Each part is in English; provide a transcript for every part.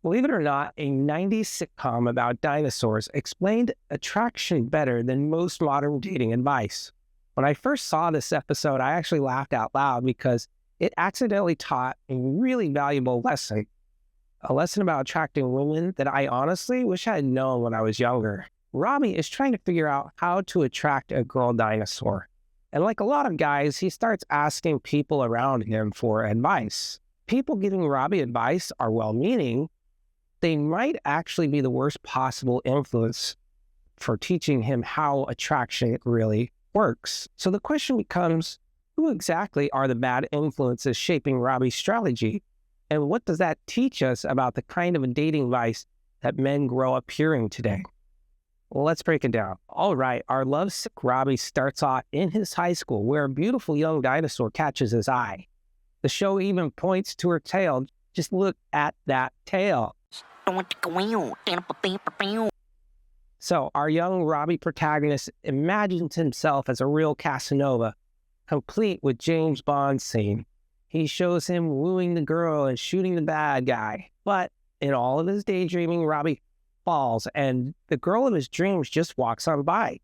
Believe it or not, a 90s sitcom about dinosaurs explained attraction better than most modern dating advice. When I first saw this episode, I actually laughed out loud because it accidentally taught a really valuable lesson, a lesson about attracting women that I honestly wish I had known when I was younger. Robby is trying to figure out how to attract a girl dinosaur. And like a lot of guys, he starts asking people around him for advice. People giving Robby advice are well-meaning. They might actually be the worst possible influence for teaching him how attraction really works. So the question becomes, who exactly are the bad influences shaping Robby's strategy? And what does that teach us about the kind of dating advice that men grow up hearing today? Well, let's break it down. All right, our lovesick Robby starts off in his high school where a beautiful young dinosaur catches his eye. The show even points to her tail. Just look at that tail. So our young Robby protagonist imagines himself as a real Casanova, complete with James Bond scene. He shows him wooing the girl and shooting the bad guy. But in all of his daydreaming, Robby falls, and the girl of his dreams just walks on by.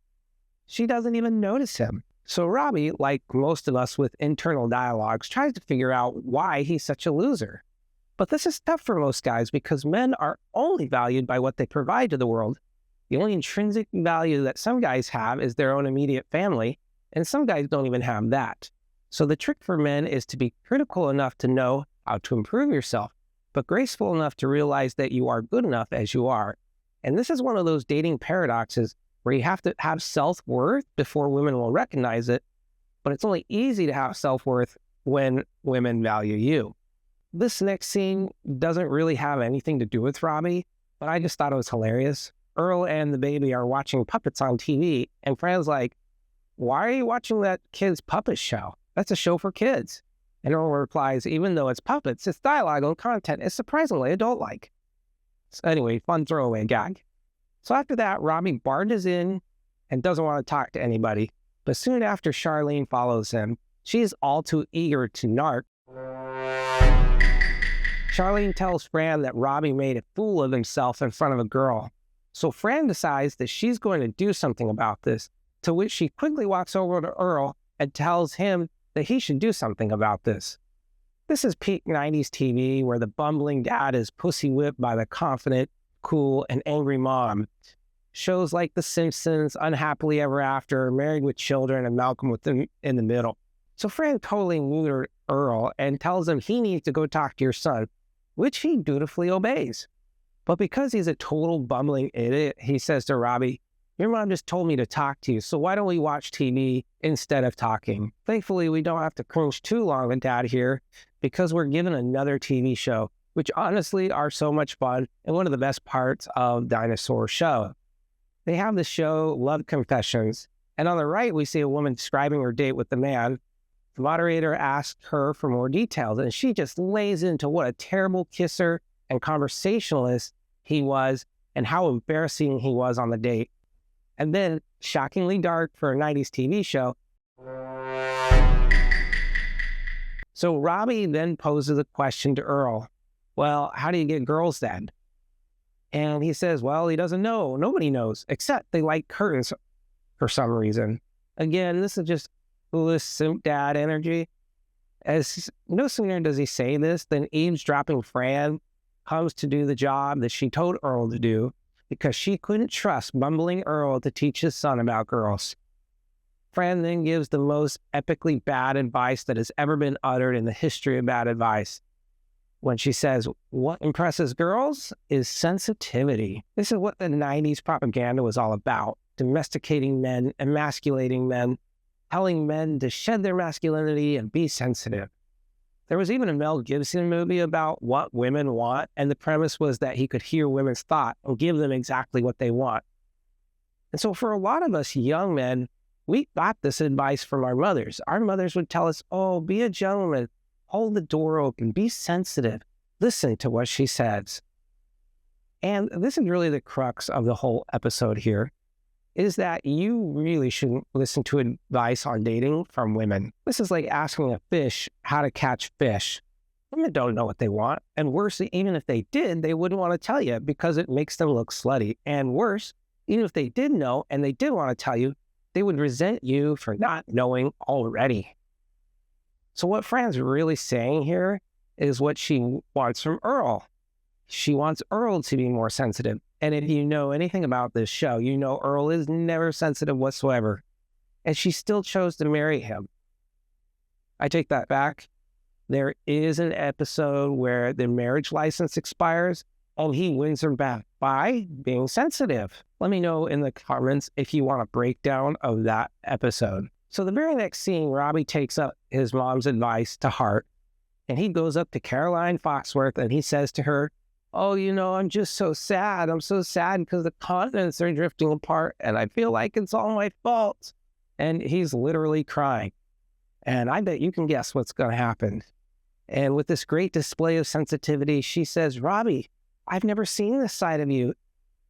She doesn't even notice him. So Robby, like most of us with internal dialogues, tries to figure out why he's such a loser. But this is tough for most guys because men are only valued by what they provide to the world. The only intrinsic value that some guys have is their own immediate family, and some guys don't even have that. So the trick for men is to be critical enough to know how to improve yourself, but graceful enough to realize that you are good enough as you are. And this is one of those dating paradoxes where you have to have self-worth before women will recognize it, but it's only easy to have self-worth when women value you. This next scene doesn't really have anything to do with Robby, but I just thought it was hilarious. Earl and the baby are watching puppets on TV, and Fran's like, "Why are you watching that kid's puppet show? That's a show for kids." And Earl replies, "Even though it's puppets, its dialogue and content is surprisingly adult-like." So anyway, fun throwaway gag. So after that, Robby barges in and doesn't want to talk to anybody. But soon after, Charlene follows him. She's all too eager to narc. Charlene tells Fran that Robby made a fool of himself in front of a girl. So Fran decides that she's going to do something about this, to which she quickly walks over to Earl and tells him that he should do something about this. This is peak 90s TV where the bumbling dad is pussy whipped by the confident, cool, and angry mom. Shows like The Simpsons, Unhappily Ever After, Married with Children, and Malcolm in the Middle. So Fran totally neutered Earl and tells him he needs to go talk to your son, which he dutifully obeys. But because he's a total bumbling idiot, he says to Robby, "Your mom just told me to talk to you, so why don't we watch TV instead of talking?" Thankfully, we don't have to cringe too long with Dad here because we're given another TV show, which honestly are so much fun and one of the best parts of Dinosaur show. They have the show Love Confessions, and on the right, we see a woman describing her date with the man. The moderator asks her for more details, and she just lays into what a terrible kisser and conversationalist he was and how embarrassing he was on the date. And then, shockingly dark for a 90s TV show. So Robby then poses a question to Earl. Well, how do you get girls then? And he says, well, he doesn't know. Nobody knows, except they like curtains for some reason. Again, this is just foolish simp dad energy. As no sooner does he say this than eavesdropping Fran comes to do the job that she told Earl to do because she couldn't trust bumbling Earl to teach his son about girls. Fran then gives the most epically bad advice that has ever been uttered in the history of bad advice when she says, what impresses girls is sensitivity. This is what the 90s propaganda was all about, domesticating men, emasculating men, telling men to shed their masculinity and be sensitive. There was even a Mel Gibson movie about what women want, and the premise was that he could hear women's thought and give them exactly what they want. And so for a lot of us young men, we got this advice from our mothers. Our mothers would tell us, oh, be a gentleman, hold the door open, be sensitive, listen to what she says. And this is really the crux of the whole episode here, is that you really shouldn't listen to advice on dating from women. This is like asking a fish how to catch fish. Women don't know what they want. And worse, even if they did, they wouldn't want to tell you because it makes them look slutty. And worse, even if they did know and they did want to tell you, they would resent you for not knowing already. So what Fran's really saying here is what she wants from Earl. She wants Earl to be more sensitive. And if you know anything about this show, you know Earl is never sensitive whatsoever. And she still chose to marry him. I take that back. There is an episode where the marriage license expires and he wins her back by being sensitive. Let me know in the comments if you want a breakdown of that episode. So the very next scene, Robby takes up his mom's advice to heart, and he goes up to Caroline Foxworth and he says to her, "Oh, I'm just so sad. I'm so sad because the continents are drifting apart and I feel like it's all my fault." And he's literally crying. And I bet you can guess what's going to happen. And with this great display of sensitivity, she says, "Robby, I've never seen this side of you.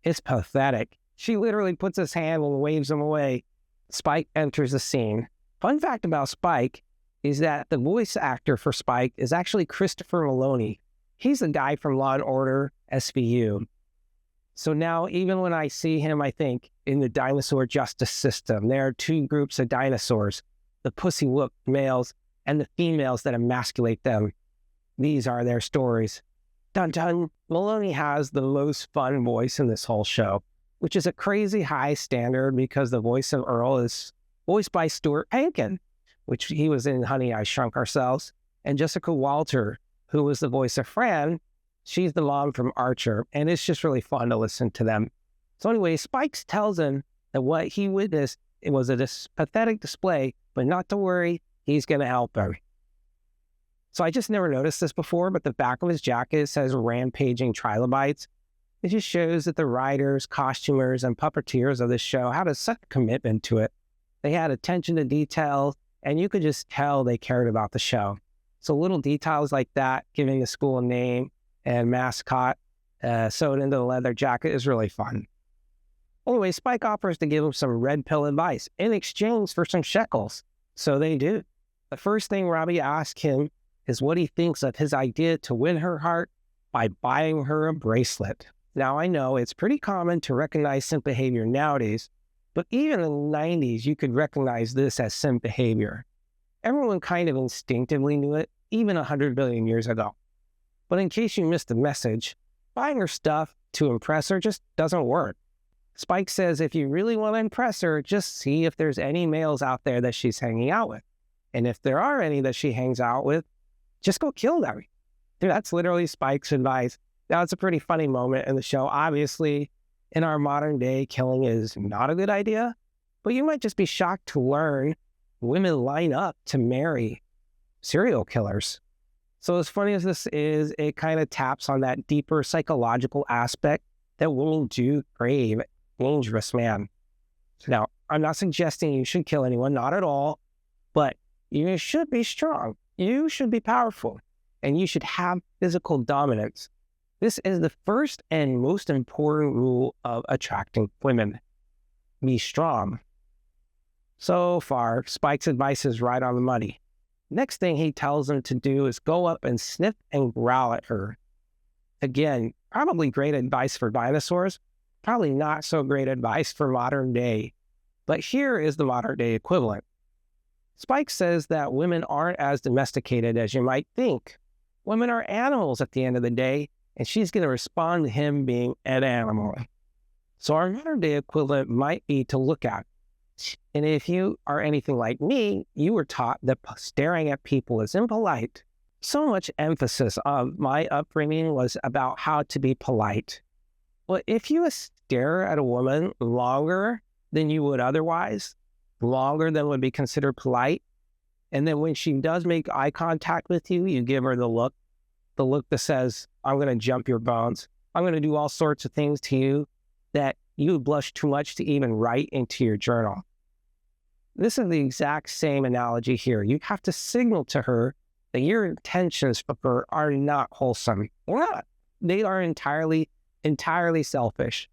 It's pathetic." She literally puts his hand and waves him away. Spike enters the scene. Fun fact about Spike is that the voice actor for Spike is actually Christopher Maloney. He's the guy from Law & Order SVU. So now, even when I see him, I think in the dinosaur justice system, there are two groups of dinosaurs, the pussy-whoop males and the females that emasculate them. These are their stories. Dun dun. Maloney has the most fun voice in this whole show, which is a crazy high standard because the voice of Earl is voiced by Stuart Pankin, which he was in Honey, I Shrunk Ourselves, and Jessica Walter, who was the voice of Fran. She's the mom from Archer, and it's just really fun to listen to them. So anyway, Spikes tells him that what he witnessed, it was a pathetic display, but not to worry, he's going to help him. So I just never noticed this before, but the back of his jacket says Rampaging Trilobites. It just shows that the writers, costumers, and puppeteers of this show had such a commitment to it. They had attention to detail, and you could just tell they cared about the show. So little details like that, giving the school a name and mascot sewed into the leather jacket is really fun. Anyway, Spike offers to give him some red pill advice in exchange for some shekels. So they do. The first thing Robby asks him is what he thinks of his idea to win her heart by buying her a bracelet. Now, I know it's pretty common to recognize simp behavior nowadays, but even in the 90s, you could recognize this as simp behavior. Everyone kind of instinctively knew it, even 100 billion years ago. But in case you missed the message, buying her stuff to impress her just doesn't work. Spike says if you really want to impress her, just see if there's any males out there that she's hanging out with. And if there are any that she hangs out with, just go kill them. Dude, that's literally Spike's advice. Now, it's a pretty funny moment in the show. Obviously, in our modern day, killing is not a good idea, but you might just be shocked to learn women line up to marry serial killers. So as funny as this is, it kind of taps on that deeper psychological aspect that women do crave dangerous man. Now, I'm not suggesting you should kill anyone, not at all, but you should be strong. You should be powerful, and you should have physical dominance. This is the first and most important rule of attracting women. Be strong. So far, Spike's advice is right on the money. Next thing he tells him to do is go up and sniff and growl at her. Again, probably great advice for dinosaurs, probably not so great advice for modern day. But here is the modern day equivalent. Spike says that women aren't as domesticated as you might think. Women are animals at the end of the day, and she's going to respond to him being an animal. So our modern day equivalent might be to look at. And if you are anything like me, you were taught that staring at people is impolite. So much emphasis of my upbringing was about how to be polite. But if you stare at a woman longer than you would otherwise, longer than would be considered polite, and then when she does make eye contact with you, you give her the look that says, I'm going to jump your bones. I'm going to do all sorts of things to you that you would blush too much to even write into your journal. This is the exact same analogy here. You have to signal to her that your intentions for her are not wholesome. Or not. They are entirely selfish.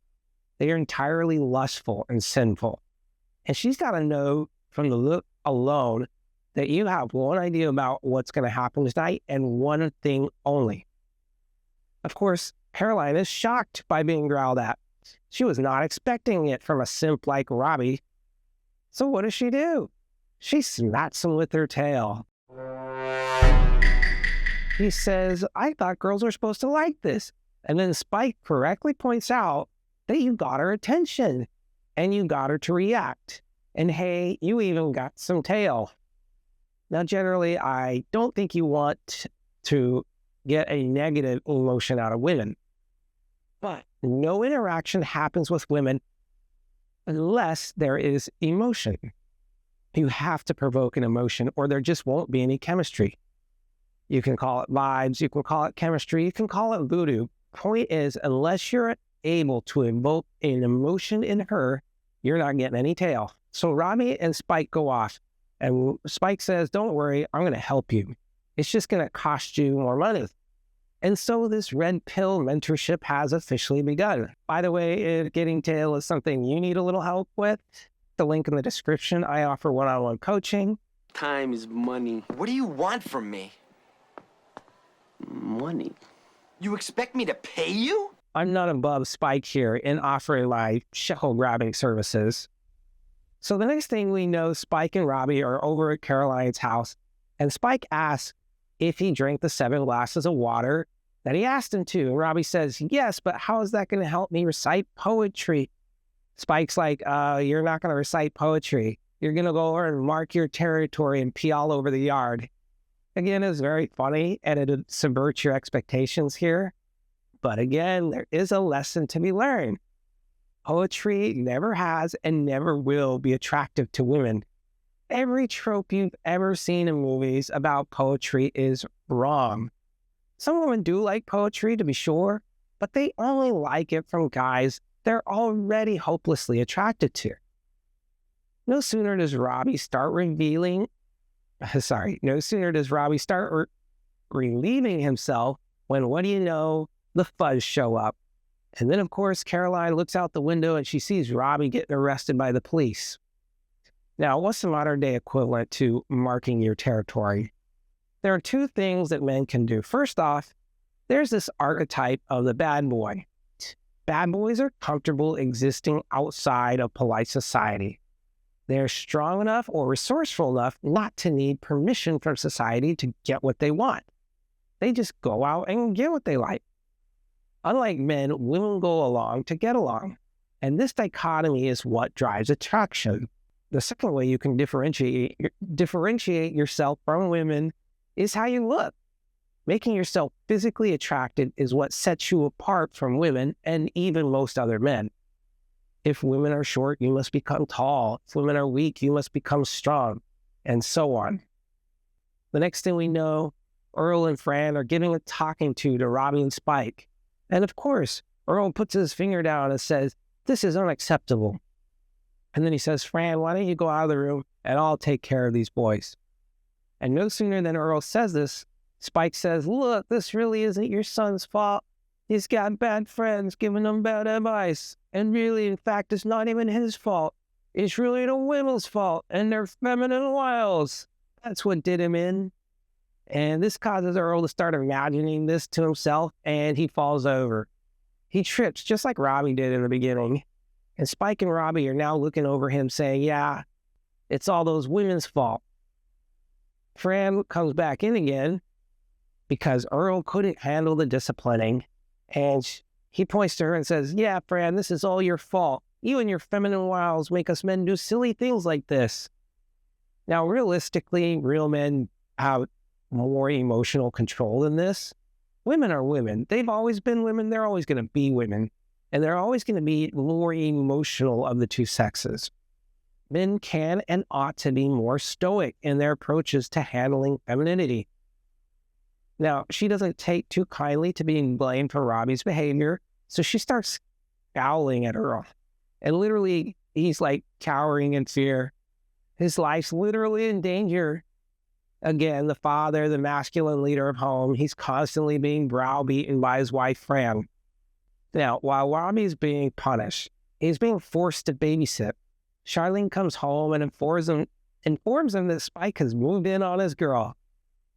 They are entirely lustful and sinful. And she's got to know from the look alone that you have one idea about what's going to happen tonight and one thing only. Of course, Caroline is shocked by being growled at. She was not expecting it from a simp like Robby. So what does she do? She smacks him with her tail. He says, I thought girls were supposed to like this. And then Spike correctly points out that you got her attention and you got her to react. And hey, you even got some tail. Now, generally, I don't think you want to get a negative emotion out of women. But no interaction happens with women unless there is emotion. You have to provoke an emotion or there just won't be any chemistry. You can call it vibes, you can call it chemistry, you can call it voodoo. Point is, unless you're able to invoke an emotion in her, you're not getting any tail. So Robby and Spike go off, and Spike says, don't worry, I'm going to help you. It's just going to cost you more money. And so this red pill mentorship has officially begun. By the way, if getting tail is something you need a little help with, the link in the description, I offer one-on-one coaching. Time is money. What do you want from me? Money. You expect me to pay you? I'm not above Spike here in offering my shekel grabbing services. So the next thing we know, Spike and Robby are over at Caroline's house, and Spike asks if he drank the 7 glasses of water that he asked him to. And Robby says, yes, but how is that going to help me recite poetry? Spike's like, you're not going to recite poetry. You're going to go over and mark your territory and pee all over the yard. Again, it's very funny, and it subverts your expectations here. But again, there is a lesson to be learned. Poetry never has and never will be attractive to women. Every trope you've ever seen in movies about poetry is wrong. Some women do like poetry, to be sure, but they only like it from guys they're already hopelessly attracted to. No sooner does Robby start relieving himself when, what do you know, the fuzz show up. And then, of course, Caroline looks out the window and she sees Robby getting arrested by the police. Now, what's the modern-day equivalent to marking your territory? There are 2 things that men can do. First off, there's this archetype of the bad boy. Bad boys are comfortable existing outside of polite society. They're strong enough or resourceful enough not to need permission from society to get what they want. They just go out and get what they like. Unlike men, women go along to get along. And this dichotomy is what drives attraction. The second way you can differentiate yourself from women is how you look. Making yourself physically attractive is what sets you apart from women and even most other men. If women are short, you must become tall. If women are weak, you must become strong, and so on. The next thing we know, Earl and Fran are giving a talking to Robby and Spike. And of course, Earl puts his finger down and says, this is unacceptable. And then he says, Fran, why don't you go out of the room and I'll take care of these boys. And no sooner than Earl says this, Spike says, look, this really isn't your son's fault. He's got bad friends giving him bad advice. And really, in fact, it's not even his fault. It's really the women's fault and their feminine wiles. That's what did him in. And this causes Earl to start imagining this to himself, and he falls over. He trips, just like Robby did in the beginning. And Spike and Robby are now looking over him saying, yeah, it's all those women's fault. Fran comes back in again because Earl couldn't handle the disciplining. And he points to her and says, yeah, Fran, this is all your fault. You and your feminine wiles make us men do silly things like this. Now, realistically, real men have more emotional control than this. Women are women. They've always been women. They're always going to be women. And they're always going to be more emotional of the 2 sexes. Men can and ought to be more stoic in their approaches to handling femininity. Now, she doesn't take too kindly to being blamed for Robby's behavior, so she starts scowling at Earl. And literally, he's like cowering in fear. His life's literally in danger. Again, the father, the masculine leader of home, he's constantly being browbeaten by his wife, Fran. Now, while Robby's being punished, he's being forced to babysit. Charlene comes home and informs informs him that Spike has moved in on his girl.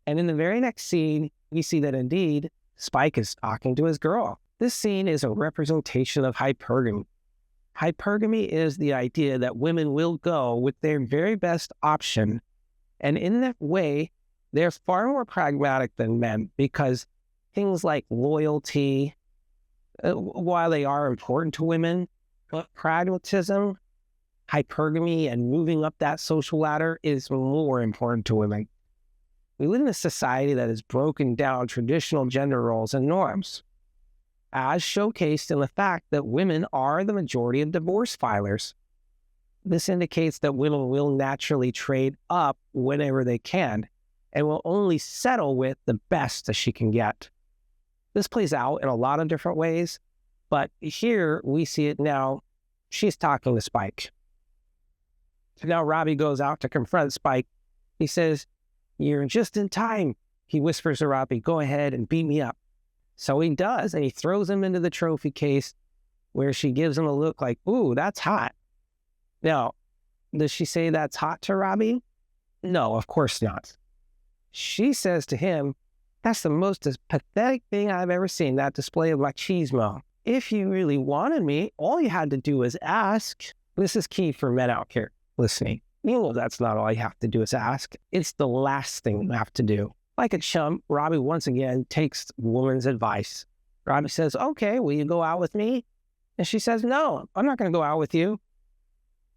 And in the very next scene, we see that indeed Spike is talking to his girl. This scene is a representation of hypergamy. Hypergamy is the idea that women will go with their very best option. And in that way, they're far more pragmatic than men because things like loyalty, while they are important to women, but pragmatism, hypergamy, and moving up that social ladder is more important to women. We live in a society that has broken down traditional gender roles and norms, as showcased in the fact that women are the majority of divorce filers. This indicates that women will naturally trade up whenever they can and will only settle with the best that she can get. This plays out in a lot of different ways, but here we see it now. She's talking to Spike. So now Robby goes out to confront Spike. He says, "You're just in time." He whispers to Robby, "Go ahead and beat me up." So he does, and he throws him into the trophy case where she gives him a look like, "Ooh, that's hot." Now, does she say that's hot to Robby? No, of course not. She says to him, "That's the most pathetic thing I've ever seen, that display of machismo. If you really wanted me, all you had to do was ask." This is key for men out here listening. You know that's not all you have to do is ask. It's the last thing you have to do. Like a chump, Robby once again takes the woman's advice. Robby says, "Okay, will you go out with me?" And she says, "No, I'm not going to go out with you."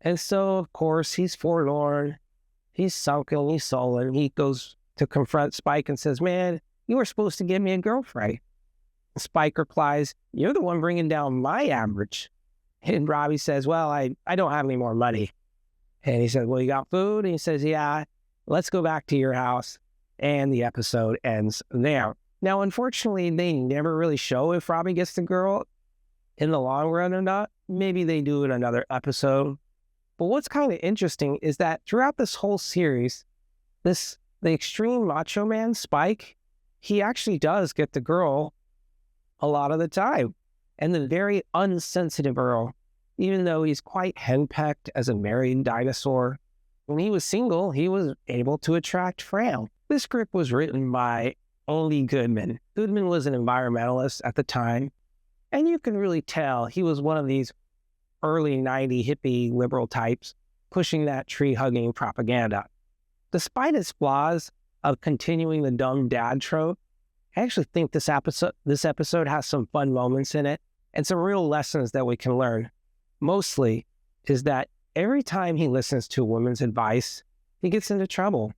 And so, of course, he's forlorn. He's sunken. He's sullen. He goes to confront Spike and says, "Man, you were supposed to give me a girlfriend." Spike replies, "You're the one bringing down my average." And Robby says, "Well, I don't have any more money." And he says, "Well, you got food?" And he says, "Yeah, let's go back to your house." And the episode ends there. Now, unfortunately, they never really show if Robby gets the girl in the long run or not. Maybe they do in another episode. But what's kind of interesting is that throughout this whole series, the extreme macho man, Spike, he actually does get the girl a lot of the time. And the very unsensitive Earl, even though he's quite henpecked as a married dinosaur, when he was single, he was able to attract Fran. This script was written by Only Goodman. Goodman was an environmentalist at the time, and you can really tell he was one of these early 90s hippie liberal types pushing that tree-hugging propaganda. Despite its flaws of continuing the dumb dad trope, I actually think this episode has some fun moments in it and some real lessons that we can learn. Mostly is that every time he listens to a woman's advice, he gets into trouble.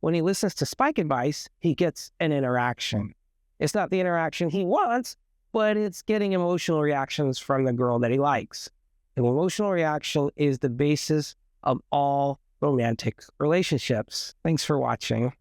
When he listens to Spike advice, he gets an interaction. It's not the interaction he wants, but it's getting emotional reactions from the girl that he likes. An emotional reaction is the basis of all romantic relationships. Thanks for watching.